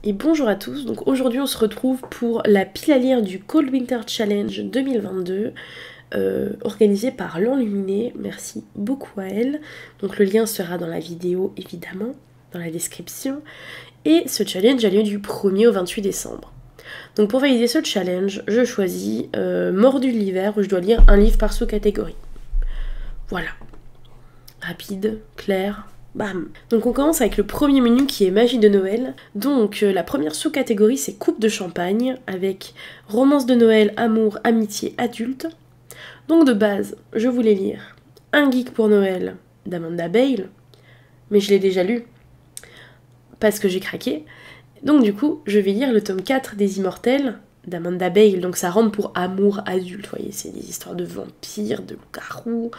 Et bonjour à tous, donc aujourd'hui on se retrouve pour la pile à lire du Cold Winter Challenge 2022 organisé par l'Enluminée, merci beaucoup à elle. Donc le lien sera dans la vidéo évidemment, dans la description. Et ce challenge a lieu du 1er au 28 décembre. Donc pour valider ce challenge, je choisis Mordu de l'hiver où je dois lire un livre par sous-catégorie. Voilà. Rapide, clair, bam. Donc on commence avec le premier menu qui est Magie de Noël. Donc la première sous-catégorie c'est Coupe de champagne avec Romance de Noël, Amour, Amitié, Adulte. Donc de base, je voulais lire Un geek pour Noël d'Amanda Bale, mais je l'ai déjà lu parce que j'ai craqué. Donc du coup, je vais lire le tome 4 des Immortels d'Amanda Bale. Donc ça rentre pour Amour adulte, vous voyez, c'est des histoires de vampires, de loups-garous,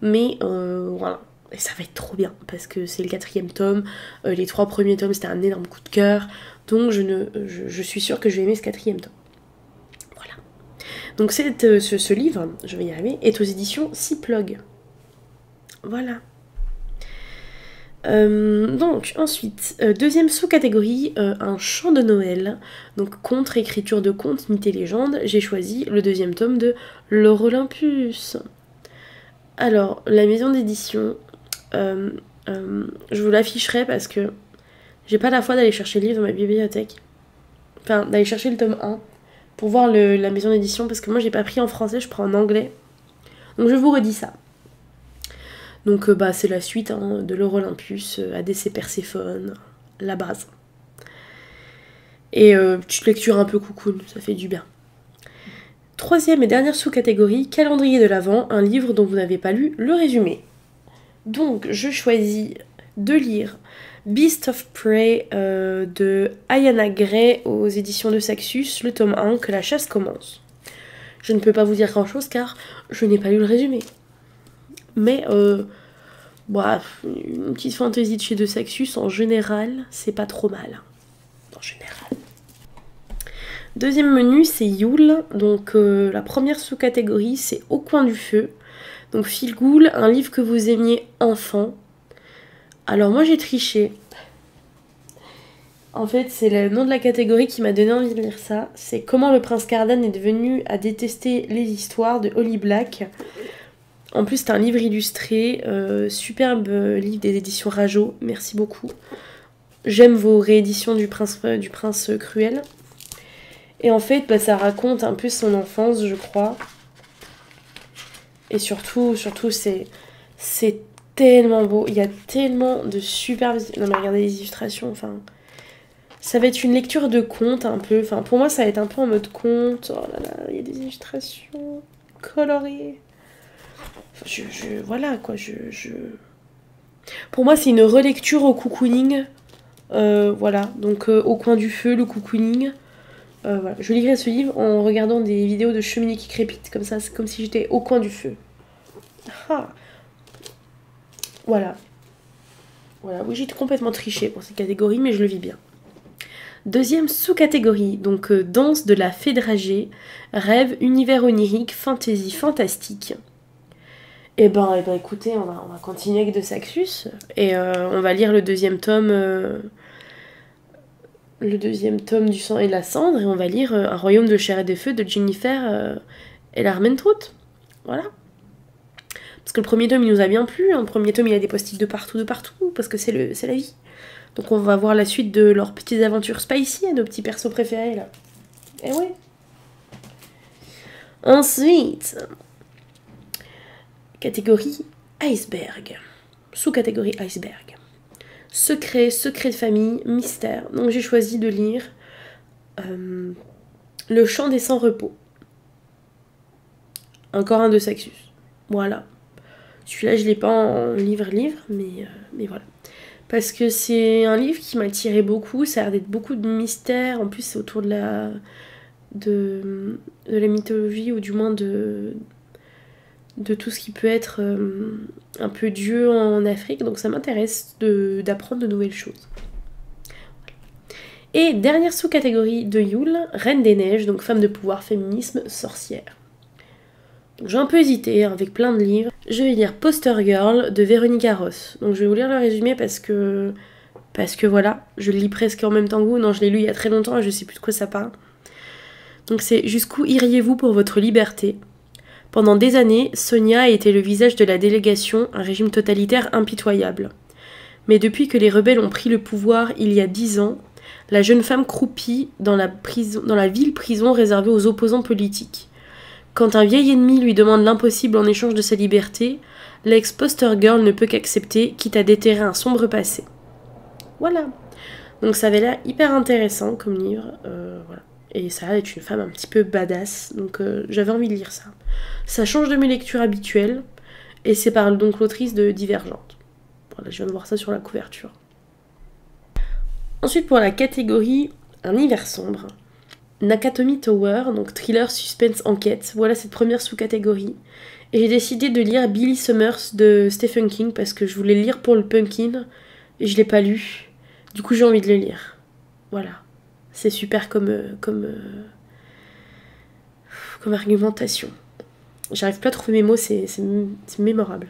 mais voilà. Et ça va être trop bien, parce que c'est le 4e tome, les 3 premiers tomes c'était un énorme coup de cœur, donc je suis sûre que je vais aimer ce 4e tome. Voilà. Donc ce livre, je vais y arriver, est aux éditions Cyplog. Voilà. Donc ensuite, deuxième sous-catégorie, un chant de Noël, donc contre écriture de contes, mythes et légendes, j'ai choisi le 2e tome de Laure Olympus. Alors, la maison d'édition, je vous l'afficherai parce que j'ai pas la foi d'aller chercher le livre dans ma bibliothèque, enfin d'aller chercher le tome 1 pour voir la maison d'édition parce que moi j'ai pas pris en français, je prends en anglais, donc je vous redis ça. Donc c'est la suite de Laure Olympus, ADC Perséphone, la base. Et petite lecture un peu coucoune, ça fait du bien. Troisième et dernière sous-catégorie, calendrier de l'Avent, un livre dont vous n'avez pas lu le résumé. Donc je choisis de lire Beast of Prey de Ayana Gray aux éditions de Saxus, le tome 1, Que la chasse commence. Je ne peux pas vous dire grand chose car je n'ai pas lu le résumé. Mais une petite fantaisie de chez De Saxus, en général, c'est pas trop mal. En général. Deuxième menu, c'est Yule. Donc la première sous-catégorie, c'est Au coin du feu. Donc Feel Good, un livre que vous aimiez enfant. Alors moi j'ai triché. En fait, c'est le nom de la catégorie qui m'a donné envie de lire ça. C'est Comment le prince Cardan est devenu à détester les histoires de Holly Black. En plus, c'est un livre illustré, superbe livre des éditions Rajo, merci beaucoup. J'aime vos rééditions du prince cruel. Et en fait, ça raconte un peu son enfance, je crois. Et surtout, c'est tellement beau. Il y a tellement de superbes... Non mais regardez les illustrations, enfin... Ça va être une lecture de conte un peu. Enfin, pour moi, ça va être un peu en mode conte. Oh là là, il y a des illustrations colorées. Voilà quoi, Pour moi, c'est une relecture au cocooning. Voilà, donc Au coin du feu, le cocooning. Voilà. Je lirai ce livre en regardant des vidéos de cheminée qui crépitent, comme ça, c'est comme si j'étais au coin du feu. Ah. Voilà. Voilà, oui, j'ai complètement triché pour cette catégorie, mais je le vis bien. Deuxième sous-catégorie, donc danse de la fée dragée, rêve, univers onirique, fantaisie, fantastique. Et ben écoutez, on va continuer avec De Saxus et on va lire le 2e tome du sang et de la cendre et on va lire Un royaume de chair et de feu de Jennifer Ellermentrout. Voilà. Parce que le 1er tome il nous a bien plu, le 1er tome il a des post-it de partout, parce que c'est la vie. Donc on va voir la suite de leurs petites aventures spicy à nos petits persos préférés là. Eh ouais. Ensuite, catégorie iceberg. Sous-catégorie iceberg. Secret de famille, mystère. Donc j'ai choisi de lire Le chant des sans-repos. Encore un de Saxus. Voilà. Celui-là, je l'ai pas en livre, mais voilà. Parce que c'est un livre qui m'a attiré beaucoup, ça a l'air d'être beaucoup de mystère, en plus c'est autour de la mythologie, ou du moins de tout ce qui peut être un peu Dieu en Afrique, donc ça m'intéresse d'apprendre de nouvelles choses. Et dernière sous-catégorie de Yule, Reine des Neiges, donc femme de pouvoir, féminisme, sorcière. Donc j'ai un peu hésité avec plein de livres. Je vais lire Poster Girl de Véronique Ross. Donc je vais vous lire le résumé parce que parce que voilà, je le lis presque en même temps que vous. Non, je l'ai lu il y a très longtemps et je sais plus de quoi ça parle. Donc c'est « Jusqu'où iriez-vous pour votre liberté ?» Pendant des années, Sonia a été le visage de la délégation, un régime totalitaire impitoyable. Mais depuis que les rebelles ont pris le pouvoir il y a 10 ans, la jeune femme croupit dans la ville-prison réservée aux opposants politiques. Quand un vieil ennemi lui demande l'impossible en échange de sa liberté, l'ex-poster girl ne peut qu'accepter, quitte à déterrer un sombre passé. Voilà. Donc ça avait l'air hyper intéressant comme livre. Voilà. Et ça a être une femme un petit peu badass. Donc j'avais envie de lire ça. Ça change de mes lectures habituelles. Et c'est par donc l'autrice de Divergente. Voilà, je viens de voir ça sur la couverture. Ensuite, pour la catégorie Un hiver sombre, Nakatomi Tower, donc thriller, suspense, enquête. Voilà cette première sous-catégorie. Et j'ai décidé de lire Billy Summers de Stephen King parce que je voulais le lire pour le Pumpkin et je l'ai pas lu. Du coup, j'ai envie de le lire. Voilà. C'est super comme argumentation. J'arrive pas à trouver mes mots, c'est mémorable.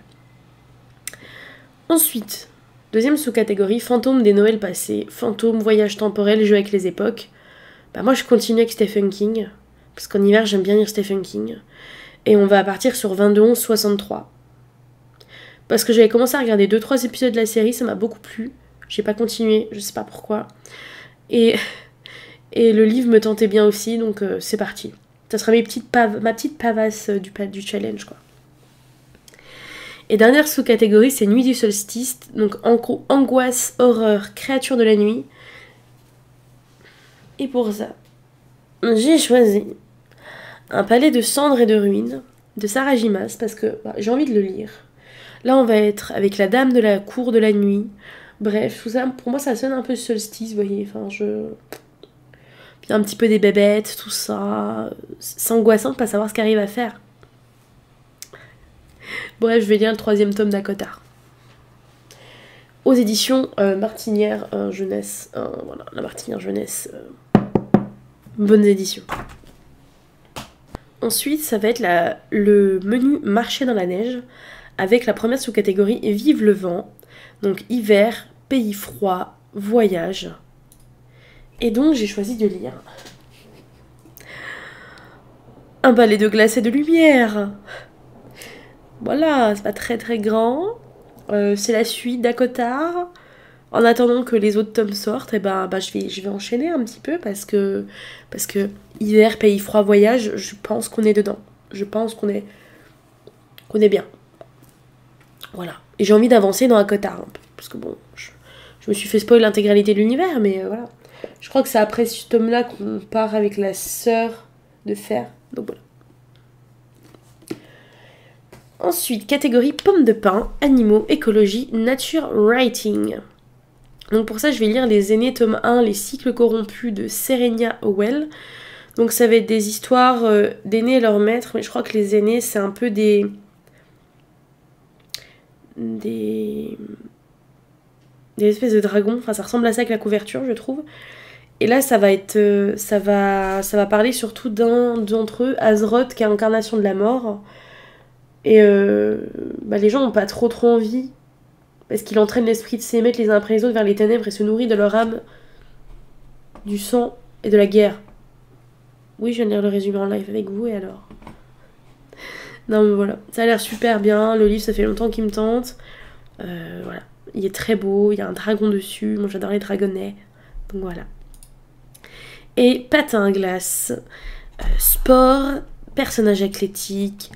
Ensuite, deuxième sous-catégorie, fantômes des Noëls passés, fantômes, voyage temporel, jeu avec les époques. Bah moi je continue avec Stephen King, parce qu'en hiver j'aime bien lire Stephen King. Et on va partir sur 22-11-63. Parce que j'avais commencé à regarder 2-3 épisodes de la série, ça m'a beaucoup plu. J'ai pas continué, je sais pas pourquoi. Et le livre me tentait bien aussi, donc c'est parti. Ça sera ma petite pavasse du challenge, quoi. Et dernière sous-catégorie, c'est Nuit du solstice, donc angoisse, horreur, créature de la nuit. Et pour ça, j'ai choisi Un palais de cendres et de ruines de Sarah J. Maas parce que j'ai envie de le lire. Là, on va être avec la dame de la cour de la nuit. Bref, tout ça, pour moi, ça sonne un peu solstice, vous voyez. Enfin, Puis un petit peu des bébêtes, tout ça. C'est angoissant de pas savoir ce qu'arrive à faire. Bref, je vais lire le 3e tome d'Acotar. Aux éditions Martinière Jeunesse. Voilà, la Martinière Jeunesse. Bonnes éditions. Ensuite, ça va être le menu Marché dans la neige, avec la première sous-catégorie Vive le vent. Donc hiver, pays froid, voyage. Et donc j'ai choisi de lire Un balai de glace et de lumière. Voilà, c'est pas très très grand. C'est la suite d'Acotar. En attendant que les autres tomes sortent, et je vais enchaîner un petit peu parce que hiver, pays froid, voyage, je pense qu'on est dedans. Je pense qu'on est bien. Voilà. Et j'ai envie d'avancer dans Acotar un peu. Parce que bon, je me suis fait spoil l'intégralité de l'univers, mais voilà. Je crois que c'est après ce tome-là qu'on part avec la sœur de fer. Donc voilà. Ensuite, catégorie pommes de pin, animaux, écologie, nature, writing. Donc pour ça, je vais lire Les Aînés, tome 1, Les cycles corrompus de Serena Howell. Donc ça va être des histoires d'aînés et leurs maîtres, mais je crois que les aînés, c'est un peu des espèces de dragons. Enfin, ça ressemble à ça avec la couverture, je trouve. Et là, ça va parler surtout d'un d'entre eux, Azeroth, qui est l'incarnation de la mort. Et les gens n'ont pas trop envie. Parce qu'il entraîne l'esprit de ses maîtres les uns après les autres vers les ténèbres et se nourrit de leur âme, du sang et de la guerre. Oui, je viens de lire le résumé en live avec vous, et alors Non, mais voilà. Ça a l'air super bien. Le livre, ça fait longtemps qu'il me tente. Voilà. Il est très beau. Il y a un dragon dessus. Moi, j'adore les dragonnets. Donc voilà. Et patin à glace. Sport. Personnage athlétique.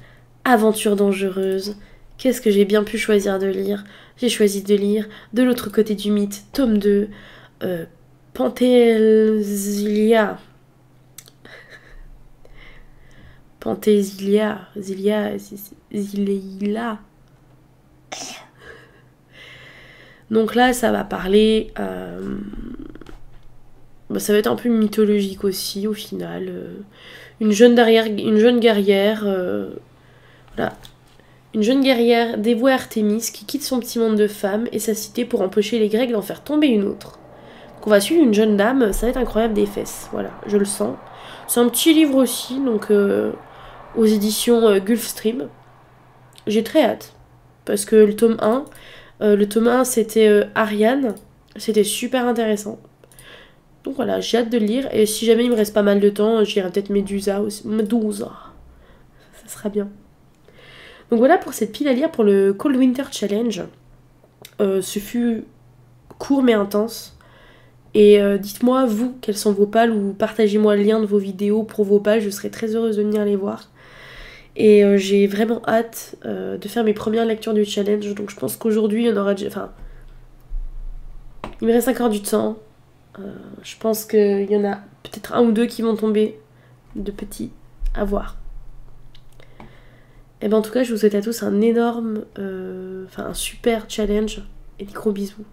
Aventure dangereuse. Qu'est-ce que j'ai bien pu choisir de lire? J'ai choisi de lire De l'autre côté du mythe, tome 2, Zilia. Donc là, ça va parler... ça va être un peu mythologique aussi, au final. Une jeune guerrière... voilà. Une jeune guerrière dévouée à Artémis qui quitte son petit monde de femmes et sa cité pour empêcher les Grecs d'en faire tomber une autre. Donc on va suivre une jeune dame, ça va être incroyable des fesses, voilà, je le sens. C'est un petit livre aussi, donc aux éditions Gulfstream. J'ai très hâte, parce que le tome 1 c'était Ariane, C'était super intéressant. Donc voilà, j'ai hâte de le lire. Et si jamais il me reste pas mal de temps, j'irai peut-être Medusa aussi. Medusa. Ça sera bien. Donc voilà pour cette pile à lire pour le Cold Winter Challenge. Ce fut court mais intense. Et dites-moi, vous, quelles sont vos pales, ou partagez-moi le lien de vos vidéos pour vos pales, je serai très heureuse de venir les voir. Et j'ai vraiment hâte de faire mes premières lectures du challenge, donc je pense qu'aujourd'hui, il y en aura déjà... Enfin, il me reste encore du temps. Je pense qu'il y en a peut-être un ou deux qui vont tomber de petits, à voir. Et ben en tout cas, je vous souhaite à tous un énorme... un super challenge, et des gros bisous.